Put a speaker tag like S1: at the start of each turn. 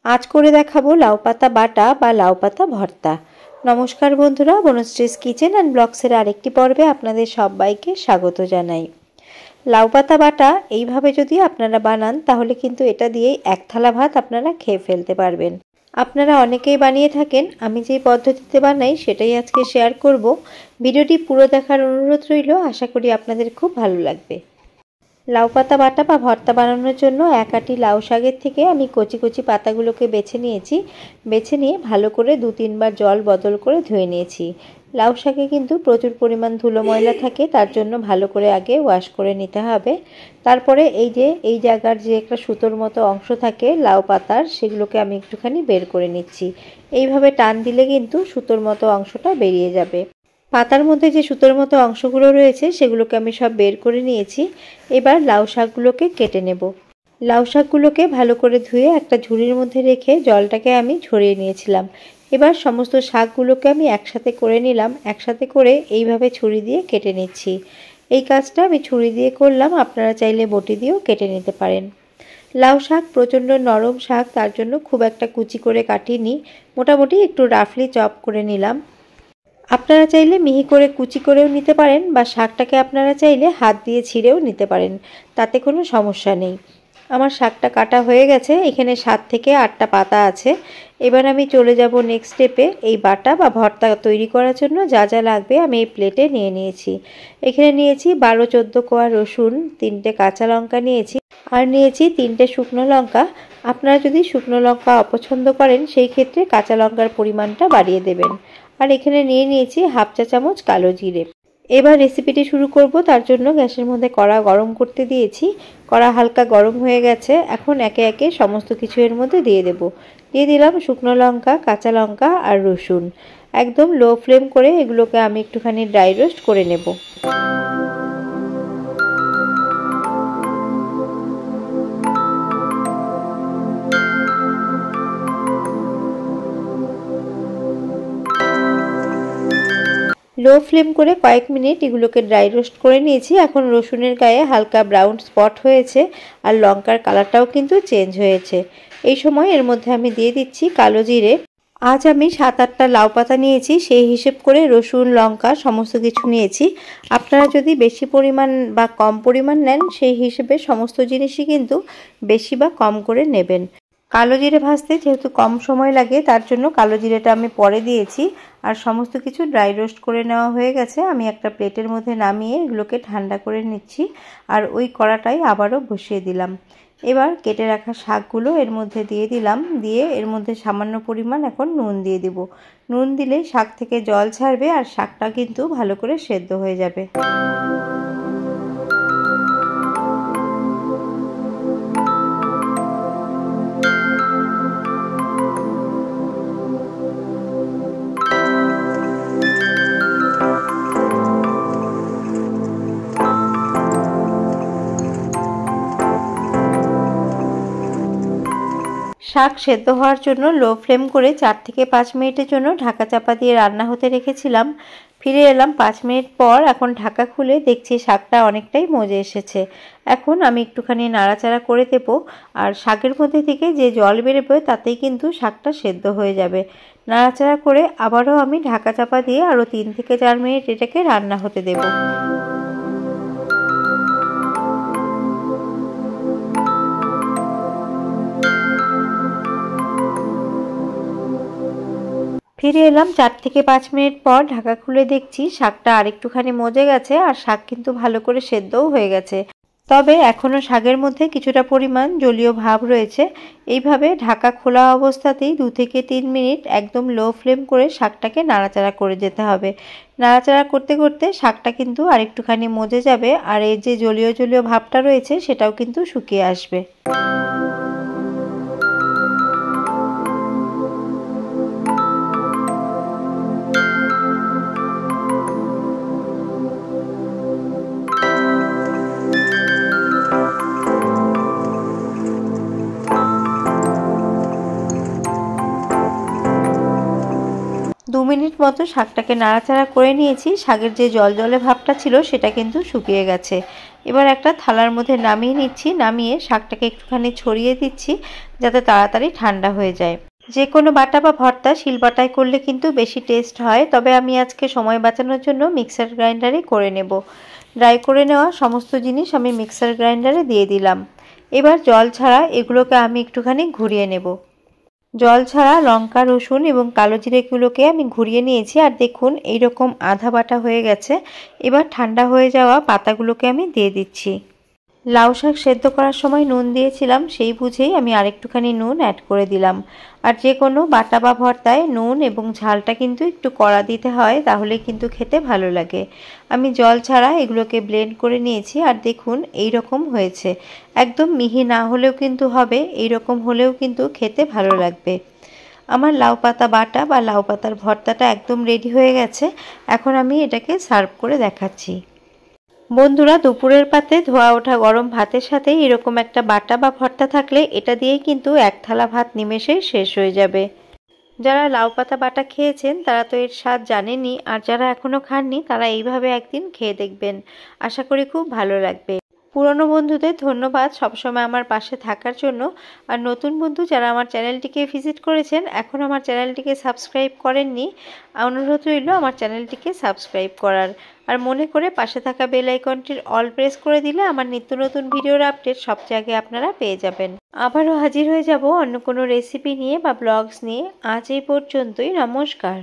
S1: আজ করে দেখাবো লাউ পাতা বাটা বা লাউ পাতা ভর্তা। নমস্কার বন্ধুরা, বনশ্রীস কিচেন অ্যান্ড ব্লগসের আরেকটি পর্বে আপনাদের সবাইকে স্বাগত জানাই। লাউ পাতা বাটা এইভাবে যদি আপনারা বানান তাহলে কিন্তু এটা দিয়েই এক থালা ভাত আপনারা খেয়ে ফেলতে পারবেন। আপনারা অনেকেই বানিয়ে থাকেন, আমি যেই পদ্ধতিতে বানাই সেটাই আজকে শেয়ার করব। ভিডিওটি পুরো দেখার অনুরোধ রইল, আশা করি আপনাদের খুব ভালো লাগবে। লাউ পাতা বাটা বা ভর্তা বানানোর জন্য এক আটি লাউ শাকের থেকে আমি কচি কচি পাতাগুলোকে বেছে নিয়েছি। বেছে নিয়ে ভালো করে 2-3 বার জল বদল করে ধুয়ে নিয়েছি। লাউ শাকে কিন্তু প্রচুর পরিমাণ ধুলো ময়লা থাকে, তার জন্য ভালো করে আগে ওয়াশ করে নিতে হবে। তারপরে এই জায়গার যে একটা সুতোর মতো অংশ থাকে লাউ পাতার, সেগুলোকে আমি একটুখানি বের করে নিচ্ছি। এইভাবে টান দিলে কিন্তু সুতোর মতো অংশটা বেরিয়ে যাবে। পাতার মধ্যে যে সুতোর মতো অংশগুলো রয়েছে সেগুলোকে আমি সব বের করে নিয়েছি। এবার লাউ শাকগুলোকে কেটে নেব। লাউ শাকগুলোকে ভালো করে ধুয়ে একটা ঝুড়ির মধ্যে রেখে জলটাকে আমি ঝরিয়ে নিয়েছিলাম। এবার সমস্ত শাকগুলোকে আমি একসাথে করে নিলাম। একসাথে করে এইভাবে ছুরি দিয়ে কেটে নিচ্ছি। এই কাজটা আমি ছুরি দিয়ে করলাম, আপনারা চাইলে বটি দিয়েও কেটে নিতে পারেন। লাউ শাক প্রচণ্ড নরম শাক, তার জন্য খুব একটা কুচি করে কাটিনি, মোটামুটি একটু রাফলি চপ করে নিলাম। আপনারা চাইলে মিহি করে কুচি করেও নিতে পারেন বা শাকটাকে আপনারা চাইলে হাত দিয়ে ছিঁড়েও নিতে পারেন, তাতে কোনো সমস্যা নেই। আমার শাকটা কাটা হয়ে গেছে, এখানে 7 থেকে 8টা পাতা আছে। এবার আমি চলে যাব নেক্সট স্টেপে। এই বাটা বা ভর্তা তৈরি করার জন্য যা যা লাগবে আমি এই প্লেটে নিয়ে নিয়েছি। এখানে নিয়েছি 12-14 কোয়া রসুন, 3টে কাঁচা লঙ্কা নিয়েছি, আর নিয়েছি 3টে শুকনো লঙ্কা। আপনারা যদি শুকনো লঙ্কা অপছন্দ করেন সেই ক্ষেত্রে কাঁচা লঙ্কার পরিমাণটা বাড়িয়ে দেবেন। আর এখানে নিয়ে নিয়েছি 1/2 চা চামচ কালো জিরে। এবার রেসিপিটি শুরু করব, তার জন্য গ্যাসের মধ্যে কড়া গরম করতে দিয়েছি। কড়া হালকা গরম হয়ে গেছে, এখন একে একে সমস্ত কিছু এর মধ্যে দিয়ে দেব। দিয়ে দিলাম শুকনো লঙ্কা, কাঁচা লঙ্কা আর রসুন। একদম লো ফ্লেম করে এগুলোকে আমি একটুখানি ড্রাই রোস্ট করে নেব। লো ফ্লেম করে কয়েক মিনিট এগুলোকে ড্রাই রোস্ট করে নিয়েছি। এখন রসুনের গায়ে হালকা ব্রাউন স্পট হয়েছে আর লঙ্কার কালারটাও কিন্তু চেঞ্জ হয়েছে। এই সময় এর মধ্যে আমি দিয়ে দিচ্ছি কালো জিরে। আজ আমি 7-8টা লাউ পাতা নিয়েছি, সেই হিসেব করে রসুন লঙ্কা সমস্ত কিছু নিয়েছি। আপনারা যদি বেশি পরিমাণ বা কম পরিমাণ নেন সেই হিসেবে সমস্ত জিনিসই কিন্তু বেশি বা কম করে নেবেন। কালো জিরে ভাজতে যেহেতু কম সময় লাগে, তার জন্য কালো জিরেটা আমি পরে দিয়েছি। আর সমস্ত কিছু ড্রাই রোস্ট করে নেওয়া হয়ে গেছে। আমি একটা প্লেটের মধ্যে নামিয়ে এগুলোকে ঠান্ডা করে নিচ্ছি, আর ওই কড়াটাই আবারও বসিয়ে দিলাম। এবার কেটে রাখা শাকগুলো এর মধ্যে দিয়ে দিলাম, দিয়ে এর মধ্যে সামান্য পরিমাণ এখন নুন দিয়ে দেব। নুন দিলে শাক থেকে জল ছাড়বে আর শাকটা কিন্তু ভালো করে সেদ্ধ হয়ে যাবে। শাক সেদ্ধ হওয়ার জন্য লো ফ্লেম করে 4 থেকে 5 মিনিটের জন্য ঢাকা চাপা দিয়ে রান্না হতে রেখেছিলাম। ফিরে এলাম 5 মিনিট পর। এখন ঢাকা খুলে দেখছি শাকটা অনেকটাই মজে এসেছে। এখন আমি একটুখানি নাড়াচাড়া করে দেব, আর শাকের মধ্যে থেকে যে জল বেরোবে তাতেই কিন্তু শাকটা সেদ্ধ হয়ে যাবে। নাড়াচাড়া করে আবারও আমি ঢাকা চাপা দিয়ে আরও 3 থেকে 4 মিনিট এটাকে রান্না হতে দেব। ফিরে এলাম 4 থেকে 5 মিনিট পর। ঢাকা খুলে দেখছি শাকটা আরেকটুখানি মজে গেছে, আর শাক কিন্তু ভালো করে সেদ্ধও হয়ে গেছে। তবে এখনও শাকের মধ্যে কিছুটা পরিমাণ জলীয় ভাব রয়েছে। এইভাবে ঢাকা খোলা অবস্থাতেই 2 থেকে 3 মিনিট একদম লো ফ্লেম করে শাকটাকে নাড়াচাড়া করে যেতে হবে। নাড়াচাড়া করতে করতে শাকটা কিন্তু আরেকটুখানি মজে যাবে, আর এর যে জলীয় ভাবটা রয়েছে সেটাও কিন্তু শুকিয়ে আসবে। 2 মিনিট মতো শাকটাকে নাড়াচাড়া করে নিয়েছি। শাকের যে জলজলে ভাবটা ছিল সেটা কিন্তু শুকিয়ে গেছে। এবার একটা থালার মধ্যে নামিয়ে নিচ্ছি, নামিয়ে শাকটাকে একটুখানি ছড়িয়ে দিচ্ছি যাতে তাড়াতাড়ি ঠান্ডা হয়ে যায়। যে কোনো বাটা বা ভর্তা শিলবাটায় করলে কিন্তু বেশি টেস্ট হয়, তবে আমি আজকে সময় বাঁচানোর জন্য মিক্সার গ্রাইন্ডারে করে নেব। ড্রাই করে নেওয়া সমস্ত জিনিস আমি মিক্সার গ্রাইন্ডারে দিয়ে দিলাম। এবার জল ছাড়া এগুলোকে আমি একটুখানি ঘুরিয়ে নেব। জল ছাড়া লঙ্কা, রসুন এবং কালো জিরেগুলোকে আমি ঘুরিয়ে নিয়েছি, আর দেখুন এইরকম আধা বাটা হয়ে গেছে। এবার ঠান্ডা হয়ে যাওয়া পাতাগুলোকে আমি দিয়ে দিচ্ছি। লাউ শাক সেদ্ধ করার সময় নুন দিয়েছিলাম, সেই বুঝেই আমি আরেকটুখানি নুন অ্যাড করে দিলাম। আর যে কোনো বাটা বা ভর্তায় নুন এবং ঝালটা কিন্তু একটু কড়া দিতে হয়, তাহলে কিন্তু খেতে ভালো লাগে। আমি জল ছাড়া এগুলোকে ব্লেন্ড করে নিয়েছি, আর দেখুন এই রকম হয়েছে। একদম মিহি না হলেও কিন্তু হবে, এই রকম হলেও কিন্তু খেতে ভালো লাগবে। আমার লাউ পাতা বাটা বা লাউ পাতার ভর্তাটা একদম রেডি হয়ে গেছে। এখন আমি এটাকে সার্ভ করে দেখাচ্ছি। বন্ধুরা, দুপুরের পাতে ধোয়া ওঠা গরম ভাতের সাথে এরকম একটা বাটা বা ভর্তা থাকলে এটা দিয়েই কিন্তু এক থালা ভাত নিমেষেই শেষ হয়ে যাবে। যারা লাউ পাতা বাটা খেয়েছেন তারা তো এর স্বাদ জানেনই, আর যারা এখনো খাননি তারা এইভাবে একদিন খেয়ে দেখবেন। আশা করি খুব ভালো লাগবে। পুরনো বন্ধুদের ধন্যবাদ সবসময় আমার পাশে থাকার জন্য। আর নতুন বন্ধু যারা আমার চ্যানেলটিকে ভিজিট করেছেন, এখন আমার চ্যানেলটিকে সাবস্ক্রাইব করেননি, অনুরোধ রইল আমার চ্যানেলটিকে সাবস্ক্রাইব করার। আর মনে করে পাশে থাকা বেল আইকনটির অল প্রেস করে দিলে আমার নিত্য নতুন ভিডিওর আপডেট সবচেয়ে আগে আপনারা পেয়ে যাবেন। আবারও হাজির হয়ে যাব অন্য কোনো রেসিপি নিয়ে বা ব্লগস নিয়ে। আজ এই পর্যন্তই, নমস্কার।